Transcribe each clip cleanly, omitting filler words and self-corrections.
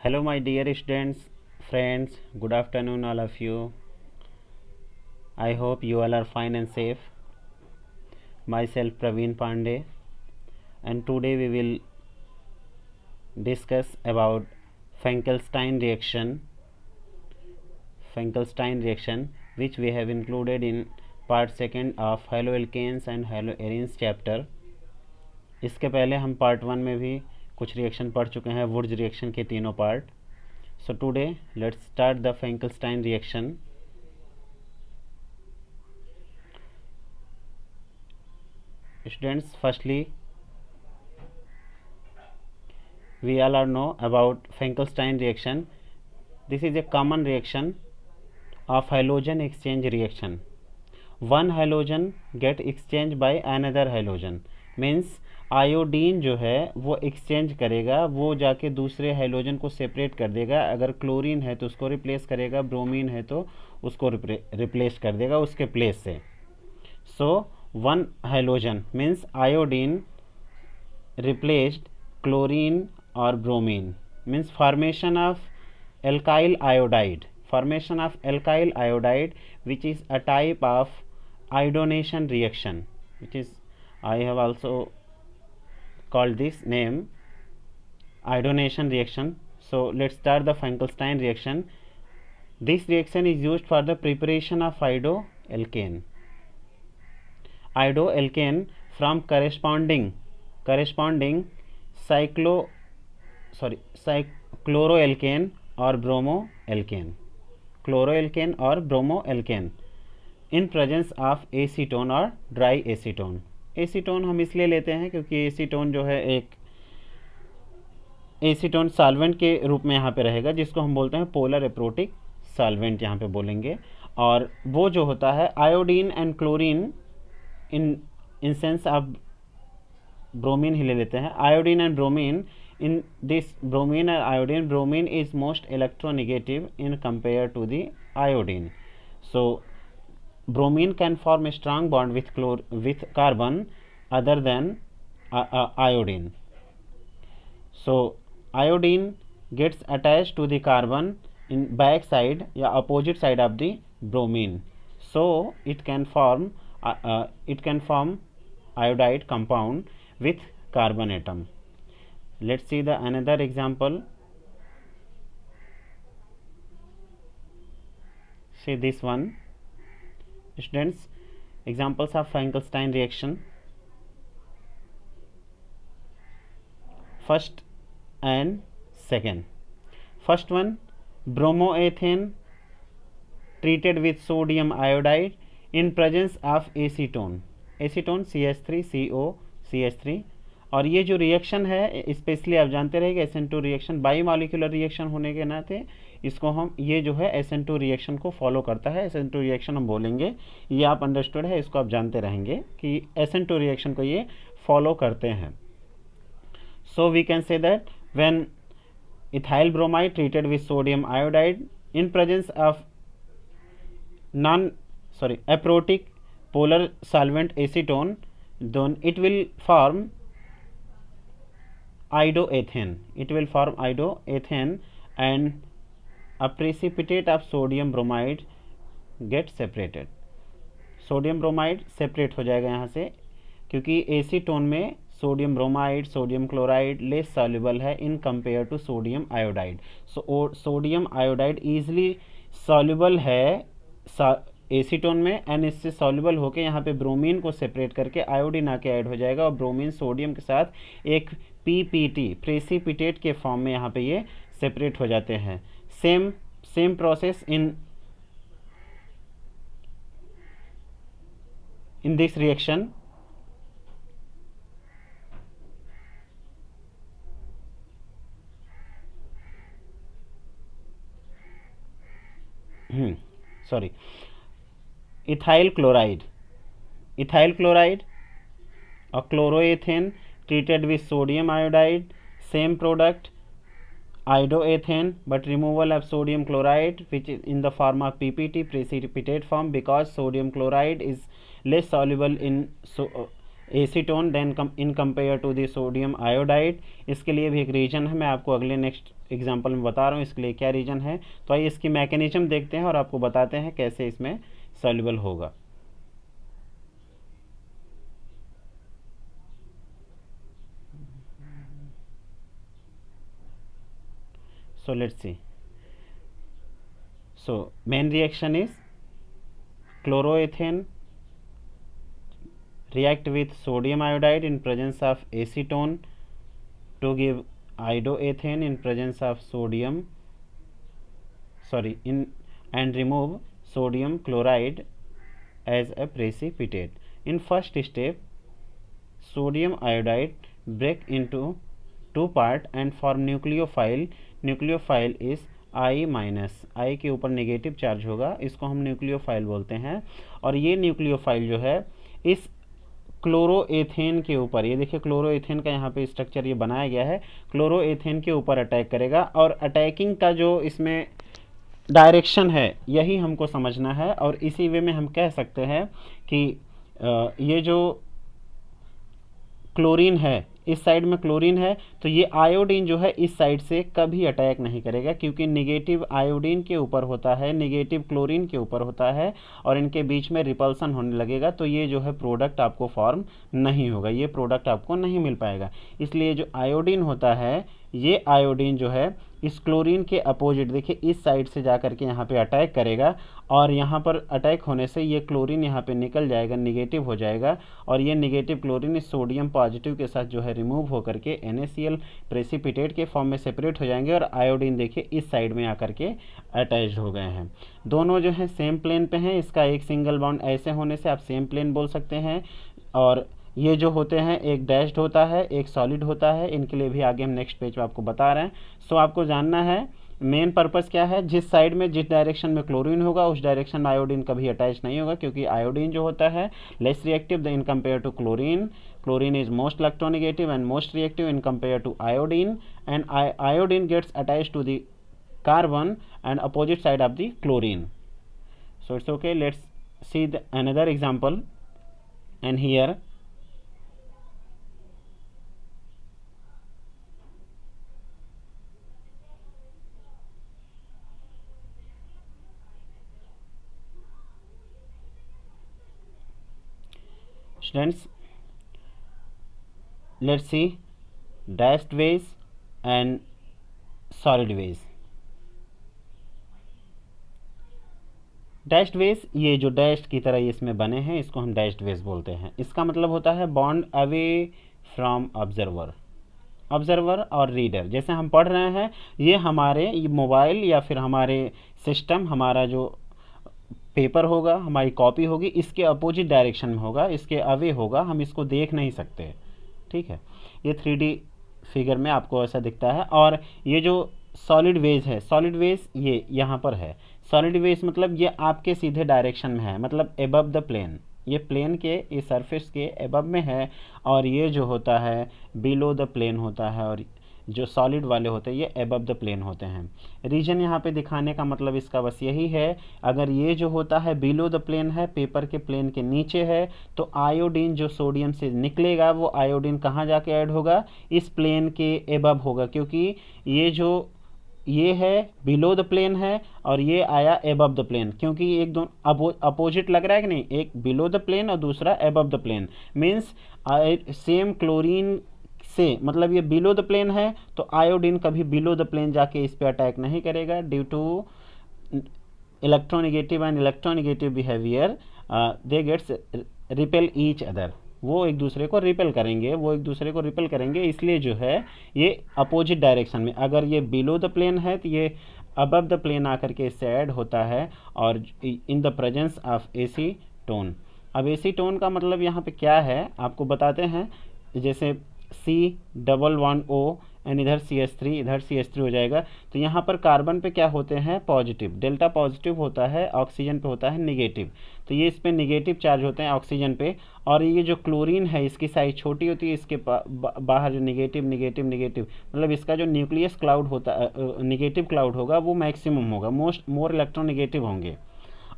Hello, my dear students, friends. Good afternoon, all of you. I hope you all are fine and safe. Myself, Praveen Pandey, and today we will discuss about Finkelstein reaction. Finkelstein reaction, which we have included in part second of haloalkanes and haloarenes chapter. इसके पहले हम part one में भी कुछ reaction पढ़ चुके हैं, Wurtz reaction के तीनों part. So today let's start the Finkelstein reaction. Students, firstly we all are know about Finkelstein reaction. This is a common reaction of halogen exchange reaction. One halogen get exchanged by another halogen, means iodine जो है वो exchange करेगा, वो जाके दूसरे hydrogen को separate कर देगा. अगर क्लोरीन है तो उसको रिप्लेस करेगा, ब्रोमीन है तो उसको रिप्लेस कर देगा उसके प्लेस से. So one hydrogen means iodine replaced chlorine और bromine, means formation of alkyl iodide. Formation of alkyl iodide, which is a type of iodination reaction, which is I have also called this name iodination reaction. So let's start the Finkelstein reaction. This reaction is used for the preparation of iodoalkane. Iodoalkane from corresponding chloroalkane or bromoalkane. Chloroalkane or bromoalkane in presence of acetone और dry acetone. Acetone हम इसलिए लेते हैं क्योंकि acetone जो है एक acetone solvent के रूप में यहाँ पे रहेगा, जिसको हम बोलते हैं पोलर एप्रोटिक सॉल्वेंट यहाँ पे बोलेंगे. और वो जो होता है iodine and chlorine in sense आप ब्रोमीन ही ले लेते हैं. Iodine and bromine, in this bromine and iodine, bromine is most electronegative in compared to the iodine. So bromine can form a strong bond with carbon other than iodine. So iodine gets attached to the carbon in back side या opposite side of the bromine, so it can form iodide compound with carbon atom. Let's see the another example. See this one. Students, examples of Finkelstein reaction. First and second. First one, bromoethane treated with sodium iodide in presence of acetone. Acetone CH3CO CH3. और ये जो reaction है specially आप जानते रहेंगे SN2 reaction by molecular reaction होने के नाते इसको हम ये जो है SN2 रिएक्शन को फॉलो करता है. SN2 रिएक्शन हम बोलेंगे, ये आप अंडरस्टूड है, इसको आप जानते रहेंगे कि SN2 रिएक्शन को ये फॉलो करते हैं. So we can say that when ethyl bromide treated with sodium iodide in presence of aprotic polar solvent acetone, then it will form iodoethane. It will form iodoethane and a precipitate of sodium bromide get separated. Sodium bromide separate हो जाएगा यहाँ से, क्योंकि acetone में sodium bromide sodium chloride less soluble है in compare to sodium iodide. So sodium iodide easily soluble है acetone में and इससे सॉल्युबल होकर यहाँ पे ब्रोमीन को सेपरेट करके आयोडीन आके ऐड हो जाएगा और ब्रोमीन सोडियम के साथ एक पीपीटी प्रेसिपिटेट के फॉर्म में यहाँ पे ये सेपरेट हो जाते हैं. Same process in this reaction. Sorry, ethyl chloride or chloroethane treated with sodium iodide, same product iodoethane, but removal of sodium chloride which is in the form of PPT precipitate form, because sodium chloride is less soluble in acetone than in compare to the sodium iodide. इसके लिए भी एक reason है, मैं आपको अगले next example में बता रहा हूँ इसके लिए क्या रीज़न है। तो आइए इसकी मैकेनिज्म देखते हैं और आपको बताते हैं कैसे इसमें सॉल्युबल होगा। So let's see. So main reaction is chloroethane react with sodium iodide in presence of acetone to give iodoethane in presence of sodium and remove sodium chloride as a precipitate. In first step, sodium iodide break into two part and form nucleophile. Nucleophile is I minus, I के ऊपर negative charge होगा, इसको हम nucleophile बोलते हैं। और ये nucleophile जो है इस क्लोरोएथेन के ऊपर, ये देखिए क्लोरोएथेन का यहाँ पे स्ट्रक्चर ये बनाया गया है, क्लोरोएथेन के ऊपर अटैक करेगा। और अटैकिंग का जो इसमें डायरेक्शन है यही हमको समझना है। और इसी वे में हम कह सकते हैं कि ये जो क्लोरीन है, इस साइड में क्लोरीन है, तो ये आयोडीन जो है इस साइड से कभी अटैक नहीं करेगा, क्योंकि निगेटिव आयोडीन के ऊपर होता है, निगेटिव क्लोरीन के ऊपर होता है, और इनके बीच में रिपल्सन होने लगेगा। तो ये जो है प्रोडक्ट आपको फॉर्म नहीं होगा, ये प्रोडक्ट आपको नहीं मिल पाएगा। इसलिए जो आयोडीन होता है, ये आयोडीन जो है इस क्लोरीन के अपोजिट, देखिए इस साइड से जा करके यहाँ पे अटैक करेगा, और यहाँ पर अटैक होने से ये क्लोरीन यहाँ पे निकल जाएगा, निगेटिव हो जाएगा, और ये निगेटिव क्लोरीन इस सोडियम पॉजिटिव के साथ जो है रिमूव होकर के NaCl प्रेसिपिटेट के फॉर्म में सेपरेट हो जाएंगे, और आयोडीन देखिए इस साइड में आकर के अटैच्ड हो गए हैं। दोनों जो है सेम प्लेन पे हैं, इसका एक सिंगल बॉन्ड ऐसे होने से आप सेम प्लेन बोल सकते हैं। और ये जो होते हैं, एक डैश्ड होता है, एक सॉलिड होता है, इनके लिए भी आगे हम नेक्स्ट पेज पे आपको बता रहे हैं। सो आपको जानना है मेन पर्पस क्या है, जिस साइड में जिस डायरेक्शन में क्लोरीन होगा उस डायरेक्शन में आयोडीन कभी अटैच नहीं होगा, क्योंकि आयोडीन जो होता है less reactive in compare to chlorine. Chlorine is most electronegative and most reactive in compare to iodine, and iodine gets attach to the carbon and opposite side of the chlorine. So it's okay, let's see another example. And here students, let's see dashed ways and solid ways. Dashed wedge, ये जो dashed की तरह इसमें बने हैं इसको हम dashed veg बोलते हैं। इसका मतलब होता है बॉन्ड अवे फ्रॉम ऑब्जर्वर और रीडर। जैसे हम पढ़ रहे हैं, ये हमारे मोबाइल या फिर हमारे सिस्टम, हमारा जो पेपर होगा, हमारी कॉपी होगी, इसके अपोजिट डायरेक्शन में होगा, इसके अवे होगा, हम इसको देख नहीं सकते। ठीक है, ये 3D फिगर में आपको ऐसा दिखता है। और ये जो सॉलिड वेज है, सॉलिड वेज ये यहाँ पर है। सॉलिड वेज मतलब ये आपके सीधे डायरेक्शन में है, मतलब एबव द प्लेन, ये प्लेन के, ये सरफेस के एबव में है, और ये जो होता है बिलो द प्लेन होता है, और जो सॉलिड वाले होते हैं ये एबव द प्लेन होते हैं। रीजन यहाँ पे दिखाने का मतलब इसका बस यही है, अगर ये जो होता है बिलो द प्लेन है, पेपर के प्लेन के नीचे है, तो आयोडीन जो सोडियम से निकलेगा वो आयोडीन कहाँ जाके ऐड होगा, इस प्लेन के एबव होगा, क्योंकि ये जो ये है बिलो द प्लेन है और ये आया एबव द प्लेन, क्योंकि एक दोनों अपोजिट लग रहा है कि नहीं, एक बिलो द प्लेन और दूसरा above the plane. Means same chlorine से, मतलब ये बिलो द प्लेन है तो आयोडीन कभी बिलो द प्लेन जाके इस पे अटैक नहीं करेगा, due to electronegative and electronegative behaviour they gets repel each other. वो एक दूसरे को रिपेल करेंगे, इसलिए जो है ये अपोजिट डायरेक्शन में, अगर ये बिलो द प्लेन है तो ये अबव द प्लेन आकर के इससे ऐड होता है, और in the presence of acetone. अब एसीटोन का मतलब यहाँ पे क्या है आपको बताते हैं। जैसे C11O एंड इधर CH3, इधर CH3 हो जाएगा, तो यहाँ पर कार्बन पे क्या होते हैं पॉजिटिव, डेल्टा पॉजिटिव होता है, ऑक्सीजन पे होता है निगेटिव, तो ये इस पे निगेटिव चार्ज होते हैं ऑक्सीजन पे। और ये जो क्लोरीन है इसकी साइज छोटी होती है, इसके बाहर जो निगेटिव निगेटिव निगेटिव, मतलब इसका जो न्यूक्लियस क्लाउड होता निगेटिव क्लाउड होगा वो मैक्सिमम होगा, मोर इलेक्ट्रोनेगेटिव होंगे।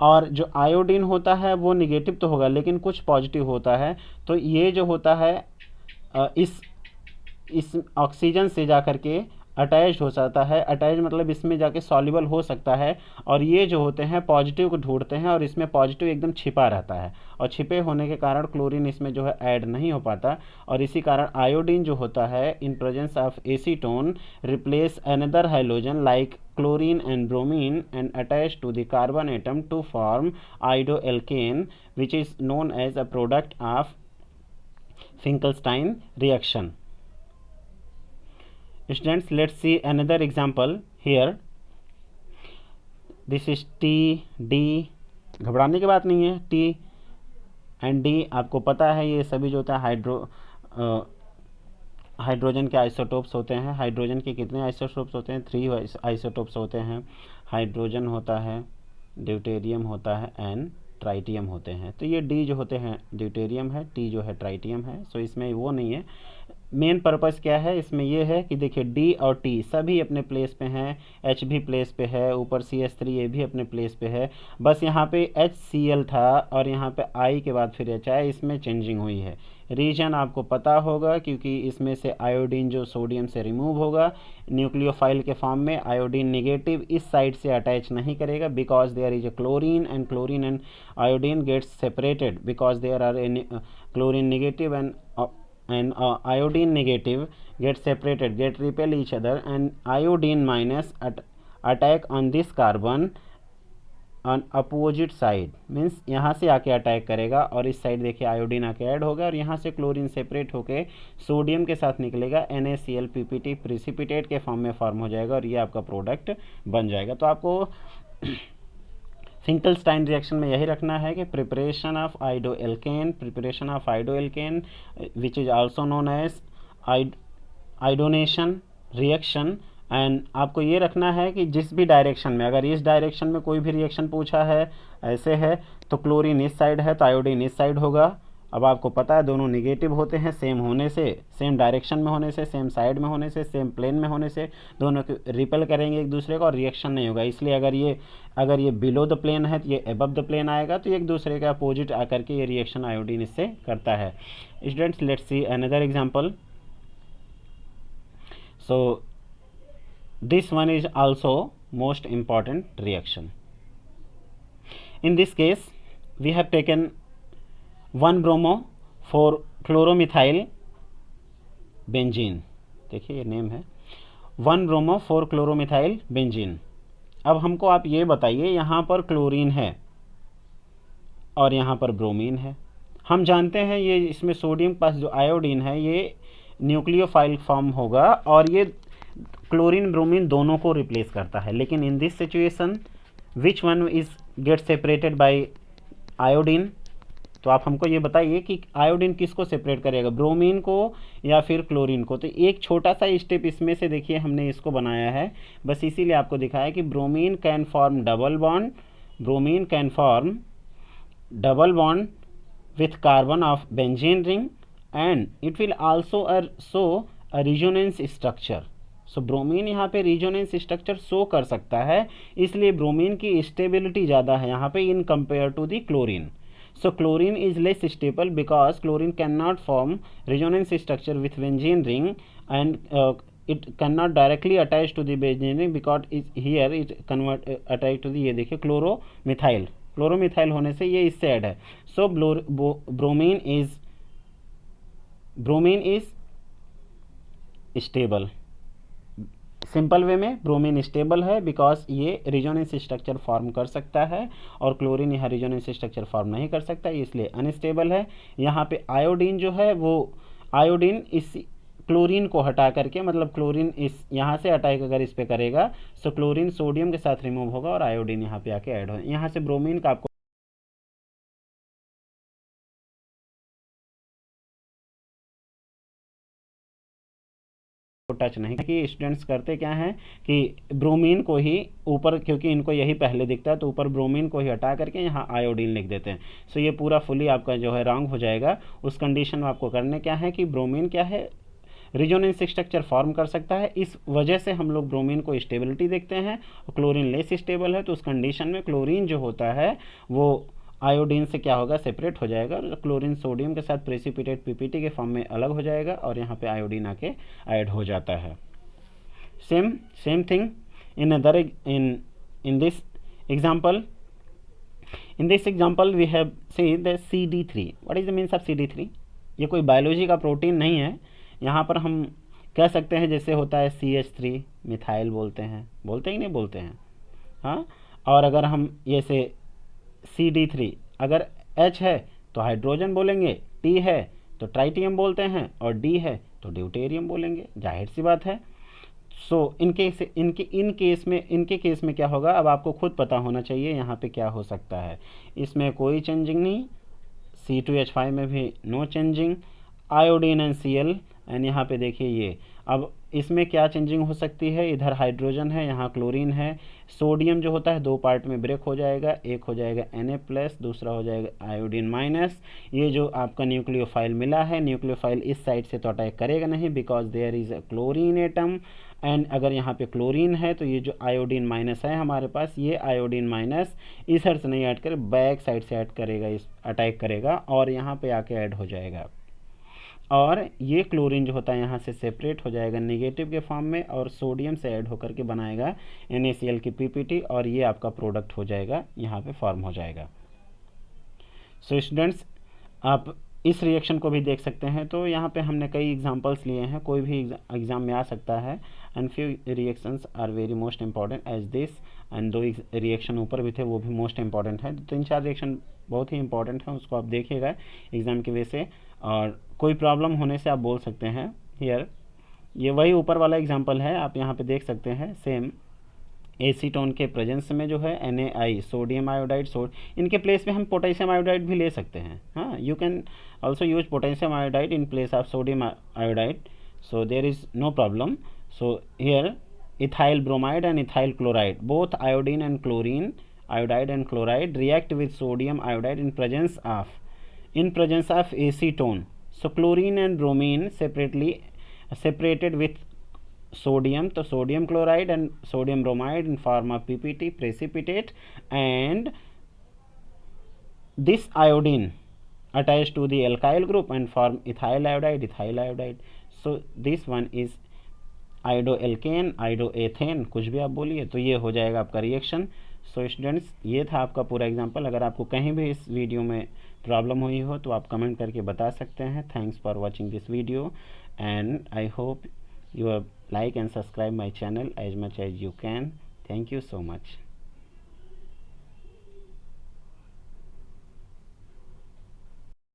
और जो आयोडीन होता है वो निगेटिव तो होगा लेकिन कुछ पॉजिटिव होता है, तो ये जो होता है इस ऑक्सीजन से जा कर के अटैच हो सकता है। अटैच मतलब इसमें जाके सॉल्युबल हो सकता है, और ये जो होते हैं पॉजिटिव को ढूंढते हैं और इसमें पॉजिटिव एकदम छिपा रहता है, और छिपे होने के कारण क्लोरीन इसमें जो है ऐड नहीं हो पाता, और इसी कारण आयोडीन जो होता है इन presence of acetone replace another hydrogen like chlorine and bromine and attach to the carbon atom to form iodoalkane, which is known as a product of Finkelstein reaction. Students, let's see another example here. This is T D, घबराने की बात नहीं है, T and D आपको पता है ये सभी जो होता है हाइड्रोजन के आइसोटोप्स होते हैं। हाइड्रोजन के कितने आइसोटोप्स होते हैं? 3 आइसोटोप्स होते हैं। हाइड्रोजन होता है, ड्यूटेरियम होता है एंड ट्राइटियम होते हैं। तो ये डी जो होते हैं ड्यूटेरियम है, टी जो है ट्राइटियम है। सो इसमें वो नहीं है। मेन पर्पस क्या है इसमें? ये है कि देखिए डी और टी सभी अपने प्लेस पे हैं, एच भी प्लेस पे है, ऊपर CH3 ये भी अपने प्लेस पे है। बस यहाँ पे HCl था और यहाँ पे I के बाद फिर HI, इसमें चेंजिंग हुई है। रीजन आपको पता होगा क्योंकि इसमें से आयोडीन जो सोडियम से रिमूव होगा न्यूक्लियोफाइल के फॉर्म में, आयोडीन नेगेटिव इस साइड से अटैच नहीं करेगा because there is a chlorine and iodine gets separated because there are chlorine negative and iodine negative get separated, get repel each other, and iodine minus attack on this carbon on opposite side, means यहाँ से आके attack करेगा और इस side देखिए iodine आके add होगा और यहाँ से क्लोरीन सेपरेट होके सोडियम के साथ निकलेगा, NaCl PPT प्रिसिपिटेट के फॉर्म में फॉर्म हो जाएगा और ये आपका प्रोडक्ट बन जाएगा। तो आपको फिंकलस्टाइन रिएक्शन में यही रखना है कि preparation of iodoalkane which is also known as iodination reaction. And आपको ये रखना है कि जिस भी डायरेक्शन में, अगर इस डायरेक्शन में कोई भी रिएक्शन पूछा है ऐसे है तो क्लोरीन इस साइड है तो आयोडीन इस साइड होगा। अब आपको पता है दोनों निगेटिव होते हैं, सेम होने से, सेम डायरेक्शन में होने से, सेम साइड में होने से, सेम प्लेन में होने से दोनों रिपेल करेंगे एक दूसरे को और रिएक्शन नहीं होगा। इसलिए अगर ये बिलो द प्लेन है तो ये अबव द प्लेन आएगा, तो एक दूसरे के अपोजिट आकर के ये रिएक्शन आयोडीन इससे करता है। Students, let's see another example. So this one is also most important reaction. In this case we have taken 1 bromo for chloromethyl benzene, देखिए ये नेम है 1 bromo for chloromethyl benzene। अब हमको आप ये बताइए यहाँ पर क्लोरीन है और यहाँ पर ब्रोमीन है। हम जानते हैं ये इसमें सोडियम पास जो आयोडीन है ये न्यूक्लियोफाइल फॉर्म होगा और ये क्लोरीन ब्रोमीन दोनों को रिप्लेस करता है। लेकिन in this situation which one is get separated by iodine? तो आप हमको ये बताइए कि आयोडीन किसको सेपरेट करेगा, ब्रोमीन को या फिर क्लोरीन को? तो एक छोटा सा स्टेप इसमें से देखिए हमने इसको बनाया है, बस इसीलिए आपको दिखाया कि bromine can form double bond, bromine can form double bond with carbon of benzene ring and it will also show a resonance structure. So bromine यहाँ पे रेजोनेंस स्ट्रक्चर शो कर सकता है, इसलिए ब्रोमीन की स्टेबिलिटी ज़्यादा है यहाँ पे in compare to the chlorine. So chlorine is less stable because chlorine can not form resonance structure with benzene ring and it cannot directly attach to the benzene ring because here it convert attach to the, ये देखिए chloromethyl होने से ये इससे add है। So bromine is stable. Simple way में bromine stable है because ये रेजोनेंस स्ट्रक्चर फॉर्म कर सकता है और क्लोरीन यहाँ रेजोनेंस स्ट्रक्चर फॉर्म नहीं कर सकता, इसलिए अनस्टेबल है। यहाँ पे आयोडीन जो है वो आयोडीन इस क्लोरीन को हटा करके, मतलब क्लोरीन इस यहाँ से अटैक अगर इस पे करेगा तो क्लोरीन सोडियम के साथ रिमूव होगा और आयोडीन यहाँ पे आके ऐड हो। यहाँ से ब्रोमीन का आपको टच नहीं कि स्टूडेंट्स करते क्या हैं कि ब्रोमीन को ही ऊपर, क्योंकि इनको यही पहले दिखता है तो ऊपर ब्रोमीन को ही हटा करके यहाँ आयोडीन लिख देते हैं। सो ये पूरा फुली आपका जो है रॉन्ग हो जाएगा। उस कंडीशन में आपको करने क्या है कि ब्रोमीन क्या है, रेजोनेंस स्ट्रक्चर फॉर्म कर सकता है, इस वजह से हम लोग ब्रोमीन को स्टेबिलिटी देखते हैं और क्लोरीन लेस स्टेबल है, तो उस कंडीशन में क्लोरीन जो होता है वो आयोडीन से क्या होगा, सेपरेट हो जाएगा और क्लोरीन सोडियम के साथ प्रेसिपिटेट PPT के फॉर्म में अलग हो जाएगा और यहाँ पे आयोडीन आके ऐड हो जाता है। Same thing in other in this example. In this example we have seen the CD3. What is the means of CD3? ये कोई बायोलॉजी का प्रोटीन नहीं है. यहाँ पर हम कह सकते हैं जैसे होता है CH3 मिथाइल बोलते हैं कि नहीं बोलते हैं, हाँ. और अगर हम ये से CD3 अगर H है तो हाइड्रोजन बोलेंगे, T है तो ट्राइटियम बोलते हैं और D है तो ड्यूटेरियम बोलेंगे, जाहिर सी बात है. सो इनके केस में क्या होगा, अब आपको खुद पता होना चाहिए यहाँ पे क्या हो सकता है. इसमें कोई चेंजिंग नहीं, C2H5 में भी no changing, iodine and Cl. And यहाँ पे देखिए ये, अब इसमें क्या चेंजिंग हो सकती है, इधर हाइड्रोजन है, यहाँ क्लोरीन है. सोडियम जो होता है दो पार्ट में ब्रेक हो जाएगा, एक हो जाएगा Na+, दूसरा हो जाएगा आयोडीन माइनस. ये जो आपका न्यूक्लियोफाइल मिला है, न्यूक्लियोफाइल इस साइड से तो अटैक करेगा नहीं because there is a chlorine atom. And अगर यहाँ पे क्लोरीन है तो ये जो आयोडीन माइनस है हमारे पास, ये आयोडीन माइनस इधर से नहीं ऐड कर, बैक साइड से ऐड करेगा, इस अटैक करेगा और यहाँ पे आके ऐड हो जाएगा. और ये क्लोरीन जो होता है यहाँ से सेपरेट हो जाएगा नेगेटिव के फॉर्म में और सोडियम से ऐड होकर के बनाएगा NaCl की PPT और ये आपका प्रोडक्ट हो जाएगा, यहाँ पे फॉर्म हो जाएगा. सो स्टूडेंट्स, आप इस रिएक्शन को भी देख सकते हैं. तो यहाँ पे हमने कई एग्जांपल्स लिए हैं, कोई भी एग्ज़ाम में आ सकता है. And few reactions are very most important as this. And दो रिएक्शन ऊपर भी थे वो भी मोस्ट इंपॉर्टेंट है. तो 3-4 रिएक्शन बहुत ही इंपॉर्टेंट है, उसको आप देखिएगा एग्ज़ाम की वजह से. और कोई प्रॉब्लम होने से आप बोल सकते हैं. हियर ये वही ऊपर वाला एग्जांपल है, आप यहाँ पे देख सकते हैं. सेम एसीटोन के प्रेजेंस में जो है NaI सोडियम आयोडाइड, इनके प्लेस में हम पोटेशियम आयोडाइड भी ले सकते हैं. हाँ, you can also use potassium iodide in place of sodium iodide. So there is no problem. So here ethyl bromide and ethyl chloride, both iodine and chlorine, iodide and chloride react with sodium iodide in presence of acetone. So chlorine and bromine separated with sodium, so sodium chloride and sodium bromide in form of PPT precipitate, and this iodine attached to the alkyl group and form ethyl iodide. So this one is आइडोएल्केन, आइडोएथेन, कुछ भी आप बोलिए, तो ये हो जाएगा आपका reaction. So students, ये था आपका पूरा एग्जांपल. अगर आपको कहीं भी इस वीडियो में प्रॉब्लम हुई हो तो आप कमेंट करके बता सकते हैं. Thanks for watching this video and I hope you like and subscribe my channel as much as you can. Thank you so much.